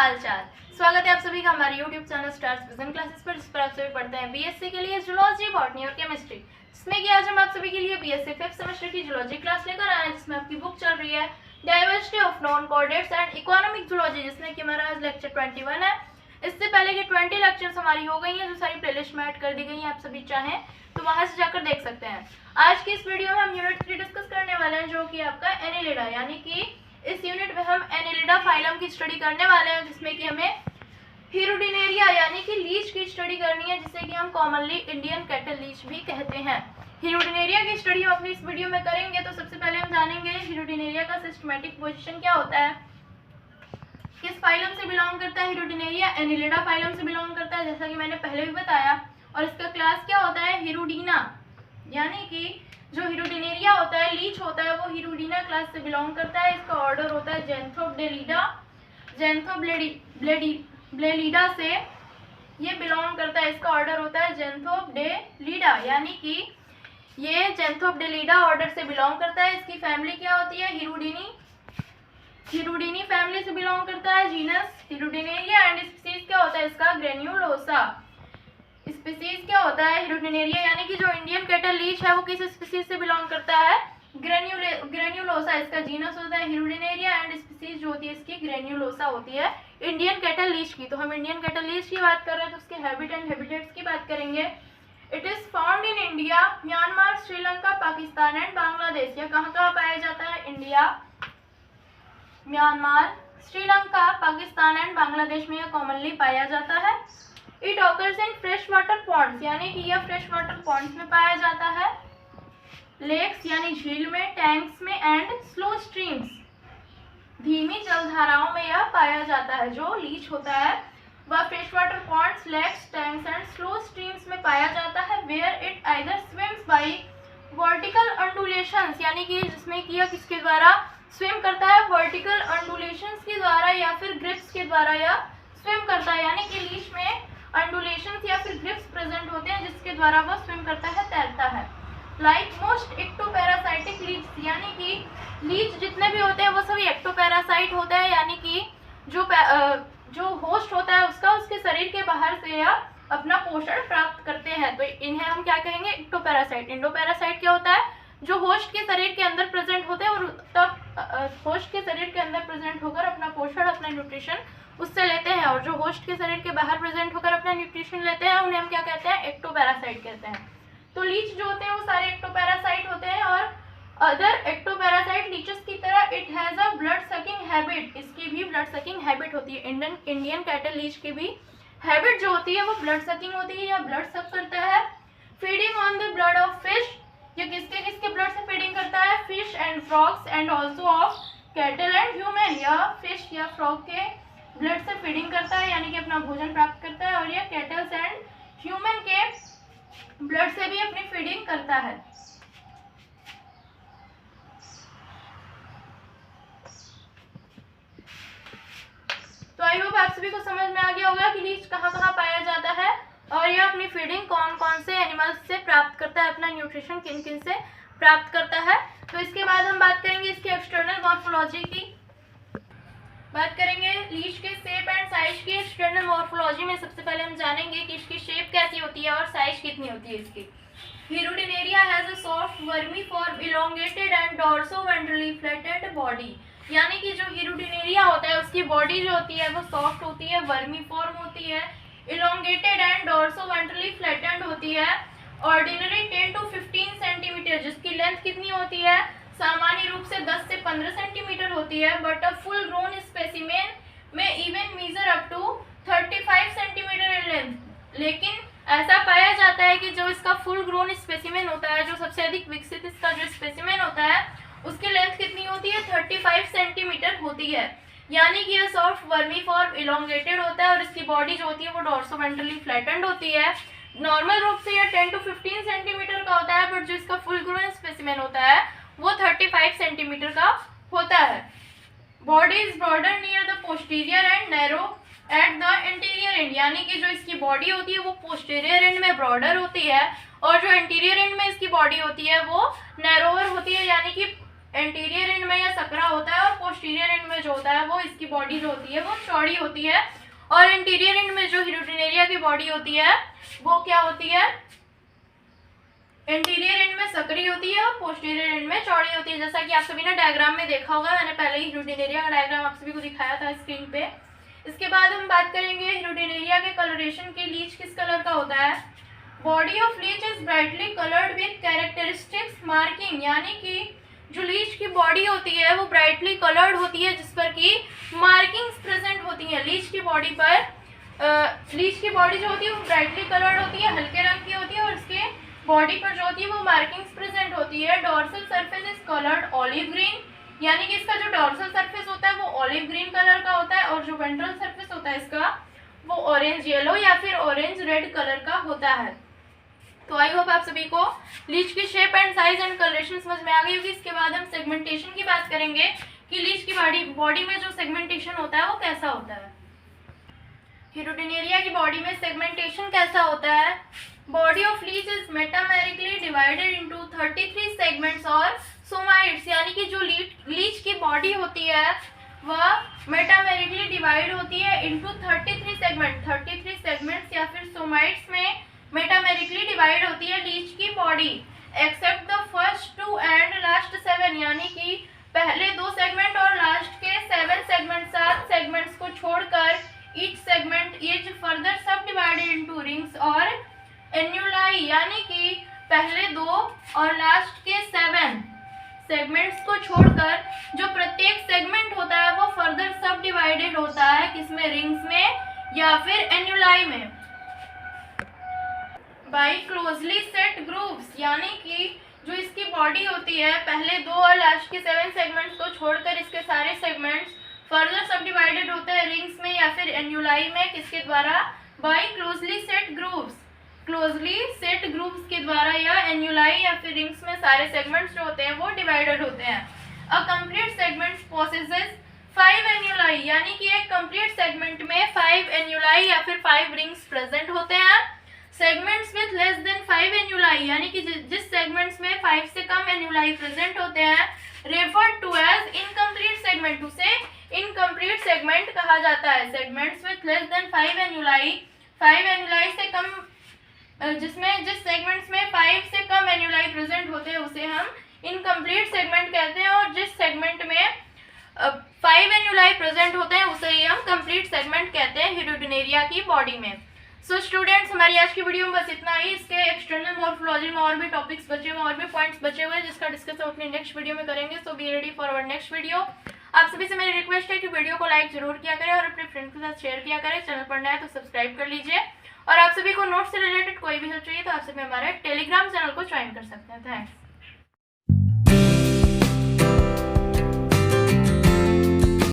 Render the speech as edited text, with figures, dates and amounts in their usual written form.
हाल चाल। स्वागत है आप सभी का हमारे YouTube channel stars vision classes पर, जिस पर आप सभी पढ़ते हैं बीएससी के लिए जूलॉजी, बॉटनी और केमिस्ट्री। जिसमें कि आज हम आप सभी के लिए बीएससी 5th सेमेस्टर की जूलॉजी क्लास लेकर आए हैं, जिसमें आपकी बुक चल रही है diversity of non coordinates and economic zoology, जिसमें कि हमारा आज लेक्चर 21 है। इससे पहले के 20 लेक्चर्स हमारी हो गई हैं, जो सारी प्लेलिस्ट में ऐड कर दी गई हैं। आप सभी चाहें तो वहां से जाकर देख सकते हैं। आज की इस वीडियो में हम यूनिट 3 डिस्कस करने वाले हैं, जो कि आपका एनिलिडा, यानी कि इस यूनिट में हम एनिलिडा फाइलम की स्टडी करने वाले हैं, जिसमें कि हमें हिरुडिनेरिया यानी कि लीच की स्टडी करनी है, जिसे कि हम कॉमनली इंडियन कैटल लीच भी कहते हैं। हिरुडिनेरिया की स्टडी हम अपनी इस वीडियो में करेंगे। तो सबसे पहले हम जानेंगे हिरुडिनेरिया का सिस्टमैटिक पोजीशन क्या होता है, किस फाइलम से बिलोंग करता है। हिरुडिनेरिया एनिलिडा फाइलम से बिलोंग करता है, जैसा कि मैंने पहले भी बताया। और इसका क्लास क्या होता है, हिरुडीना, यानी कि जो हिरुडिनेरिया होता है, लीच होता है, वो हिरुडीना क्लास से बिलोंग करता है। इसका ऑर्डर होता है जेंथोब्लेलिडा, जेंथोब्लेलिडा से ये बिलोंग करता है। इसका ऑर्डर होता है जेंथोब्लेलिडा, यानी कि ये जेंथोब्लेलिडा ऑर्डर से बिलोंग करता है। इसकी फैमिली क्या होती है, हिरुडीनी फैमिली से बिलोंग करता है। जीनस हिरुडिनेरिया एंड स्पीसीज क्या होता है इसका, ग्रेन्युलोसा। स्पीसीज क्या होता है हिरुडिनेरिया, यानी कि जो इंडियन कैटल लीच है वो किस स्पीसीज से बिलोंग करता है, ग्रेन्युलोसा। इसका जीनस होता है हिरुडिनेरिया एंड स्पीसीज जो होती है इसकी ग्रेन्युलोसा होती है इंडियन कैटल लीच की। तो हम इंडियन कैटल लीच की बात कर रहे हैं, तो उसके हैबिट एंड हैबिटेट्स की बात करेंगे। It is found in India, Myanmar, Sri Lanka, Pakistan and Bangladesh. यह कहाँ कहाँ पाया जाता है, India, Myanmar, Sri Lanka, Pakistan and Bangladesh में यह कॉमनली पाया जाता है। It occurs in fresh water ponds, यानी कि यह फ्रेश वाटर पॉन्ड्स में पाया जाता है। लेक्स यानी झील में, टैंक्स में एंड स्लो स्ट्रीम्स, धीमी जलधाराओं में यह पाया जाता है। जो लीच होता है वह fresh water ponds, lakes, tanks and slow streams में पाया जाता है। Where it either swims by vertical undulations, यानी कि जिसमें कि यह किसके द्वारा स्विम करता है, वर्टिकल अंडुलेशंस के द्वारा या फिर ग्रिप्स के द्वारा यह स्विम करता है। यानी कि लीच में अंडुलेशंस या फिर ग्रिप्स प्रेजेंट होते हैं, जिसके द्वारा वह स्विम करता है, तैरता है। लाइक मोस्ट एक्टोपैरासाइटिक लीच, यानी कि लीच जितने भी होते हैं वो सभी एक्टोपैरासाइट होते हैं, यानी कि जो होस्ट होता है उसके शरीर के बाहर से यह अपना पोषण प्राप्त करते हैं। तो इन्हें हम क्या कहेंगे, एक्टोपैरासाइट। इंडोपैरासाइट क्या होता है, जो होस्ट के शरीर के अंदर प्रेजेंट होते हैं और तब होस्ट के शरीर के अंदर प्रेजेंट होकर अपना पोषण, अपना न्यूट्रिशन उससे लेते हैं। और जो होस्ट के शरीर के बाहर प्रेजेंट होकर अपना न्यूट्रिशन लेते हैं, उन्हें हम क्या कहते हैं, एक्टोपैरासाइट कहते हैं। तो लीच जो होते हैं वो सारे एक्टोपैरासाइट होते हैं। और अदर एक्टोपैरासाइट लीचेस की तरह it has a blood sucking habit, इसकी भी ब्लड सकिंग हैबिट होती है। इंडियन कैटल लीच की भी हैबिट जो होती है वो ब्लड सकिंग होती है, या ब्लड सक करता है। Feeding on the blood of fish, ये किसके किसके ब्लड से फीडिंग करता है, fish and frogs and also of cattle and human. यह फिश या फ्रॉग के ब्लड से फीडिंग करता है, यानी कि अपना भोजन प्राप्त करता है। और यह कैटल्स एंड ह्यूमन के ब्लड से भी अपनी फीडिंग करता है। तो आई होप आप सभी को समझ में आ गया होगा कि लीच कहाँ कहाँ पाया जाता है और यह अपनी फीडिंग कौन कौन से एनिमल्स से प्राप्त करता है, अपना न्यूट्रिशन किन किन से प्राप्त करता है। तो इसके बाद हम बात करेंगे इसके एक्सटर्नल मॉर्फोलॉजी की। बात करेंगे लीच के शेप एंड साइज की। एक्सटर्नल मॉर्फोलॉजी में सबसे पहले हम जानेंगे कि इसकी शेप कैसी होती है और साइज कितनी होती है इसकी। Hirudinaria has a soft vermiform elongated and dorsoventrally flattened body, यानी कि जो हिरुडिनेरिया होता है उसकी बॉडी जो होती है वो सॉफ्ट होती है, वर्मीफॉर्म होती है, इलोंगेटेड एंड डॉर्सोवेंट्रली फ्लैटेंड होती है। ऑर्डिनरी 10 to 15 सेंटीमीटर, जिसकी लेंथ कितनी होती है, सामान्य रूप से 10 से 15 सेंटीमीटर होती है। But a full grown specimen में even measure up to 35 centimetre in length. लेकिन ऐसा पाया जाता है कि जो इसका फुल ग्रोन स्पेसिमेन होता है, जो सबसे अधिक विकसित इसका जो स्पेसिमेन होता है, उसकी लेंथ कितनी होती है, 35 सेंटीमीटर होती है। यानी कि यह सॉफ्ट वर्मीफॉर्म इलोंगेटेड होता है और इसकी बॉडी जो होती है वो डॉर्सोवेंट्रली फ्लैटेंड होती है। नॉर्मल रूप से यह 10 to 15 सेंटीमीटर का होता है, बट जो इसका फुल ग्रोन स्पेसिमेन होता है वो 35 सेंटीमीटर का होता है। Body is broader near the posterior and narrow at the interior and, यानी कि जो इसकी बॉडी होती है वो पोस्टीरियर एंड में ब्रॉडर होती है और जो इंटीरियर एंड में इसकी बॉडी होती है वो नैरोवर होती है, यानी कि एंटीरियर एंड में यह सकरा होता है और पोस्टीरियर एंड में जो होता है वो इसकी बॉडी जो होती है वो चौड़ी होती है। और एंटीरियर एंड में जो हिरुटिनेरिया की बॉडी होती है वो क्या होती है, एंटीरियर एंड में सकरी होती है और पोस्टीरियर एंड में चौड़ी होती है। जैसा कि आप सभी ने डायग्राम में देखा होगा, मैंने पहले ही हिरुटिनेरिया का डायग्राम आप सभी को दिखाया था स्क्रीन पे। इसके बाद हम बात करेंगे हिरुटिनेरिया के कलरेशन की। लीच किस कलर का होता है? Body of leech is brightly coloured with characteristics marking, यानी कि जो लीच की बॉडी होती है वो ब्राइटली कलर्ड होती है जिस पर कि मार्किंग्स प्रेजेंट होती हैं। लीच की बॉडी जो होती है वो ब्राइटली कलर्ड होती है, हल्के रंग की होती है और उसके बॉडी पर जो होती है वो मार्किंग्स प्रेजेंट होती है। Dorsal surface is coloured olive green, यानी कि इसका जो डोर्सल सरफेस होता है वो ऑलिव ग्रीन कलर का होता है और जो वेंट्रल सरफेस होता है इसका वो ऑरेंज येलो या फिर ऑरेंज रेड कलर का होता है। तो आई होप आप सभी को लीच की shape and size and colouration समझ में आ गई होगी। इसके बाद हम सेगमेंटेशन की बात करेंगे कि लीच की बॉडी में जो सेगमेंटेशन होता है वो कैसा होता है। हिरुटिनेरिया की बॉडी में सेगमेंटेशन कैसा होता है? Body of leech is metamerically divided into 33 segments और सोमाइट्स, यानी कि जो लीच की बॉडी होती है वह मेटामेरिकली डिवाइड होती है इनटू 33 सेगमेंट्स या फिर सोमाइट्स में मेटामेरिकली डिवाइड होती है लीच की body, except the first 2 and last 7, यानी कि पहले 2 सेगमेंट और लास्ट के 7 सेगमेंट्स को छोड़कर ईच सेगमेंट इज फर्दर सब डिवाइडेड इनटू रिंग्स और एन्यूलाई, यानी कि पहले 2 और लास्ट के 7 सेगमेंट्स को छोड़कर जो प्रत्येक सेगमेंट होता है वो फर्दर सब डिवाइडेड होता है, किसमें? रिंग्स में या फिर एन्यूलाई में। बाई क्लोजली सेट ग्रूव्स, यानी कि जो इसकी बॉडी होती है पहले 2 और लास्ट के 7 सेगमेंट्स को छोड़कर इसके सारे सेगमेंट्स फर्दर सब डिवाइडेड होते हैं रिंग्स में या फिर एन्यूलाई में, किसके द्वारा? By closely set grooves. Closely set groups के द्वारा या एन्यूलाई या फिर रिंग्स में सारे सेगमेंट्स जो होते हैं वो डिवाइडेड होते हैं। अ कंप्लीट सेगमेंट पोसेसेस 5 एन्यूलाई, यानी कि एक कंप्लीट सेगमेंट में 5 एन्यूलाई या फिर 5 रिंग्स प्रेजेंट होते हैं। सेगमेंट्स विथ लेस देन 5 एन्यूलाई, यानी कि जिस सेगमेंट्स में 5 से कम एन्यूलाई प्रेजेंट होते हैं, referred to as incomplete segment, उसे इनकम्प्लीट सेगमेंट कहा जाता है। Segments with less than 5 annuli, 5 annuli से कम, जिस सेगमेंट्स में 5 से कम एन्यूलाई प्रेजेंट होते हैं उसे हम इनकम्प्लीट सेगमेंट कहते हैं, और जिस सेगमेंट में 5 एन्यूलाई प्रेजेंट होते हैं उसे ही हम कंप्लीट सेगमेंट कहते हैं हिरुटिनेरिया की बॉडी में। सो स्टूडेंट्स, हमारी आज की वीडियो में बस इतना ही। इसके एक्सटर्नल मॉर्फोलॉजी में और भी टॉपिक्स बचे हुए, और भी पॉइंट्स बचे हुए हैं जिसका डिस्कस हम अपनी नेक्स्ट वीडियो में करेंगे। So be ready for our next video. आप सभी से मेरी रिक्वेस्ट है कि वीडियो को लाइक जरूर किया करें और अपने फ्रेंड्स के साथ शेयर किया करें। चैनल पर नया है तो सब्सक्राइब कर लीजिए, और आप सभी को नोट्स से रिलेटेड कोई भी हेल्प चाहिए तो आप सभी हमारे टेलीग्राम चैनल को ज्वाइन कर सकते हैं। थैंक्स।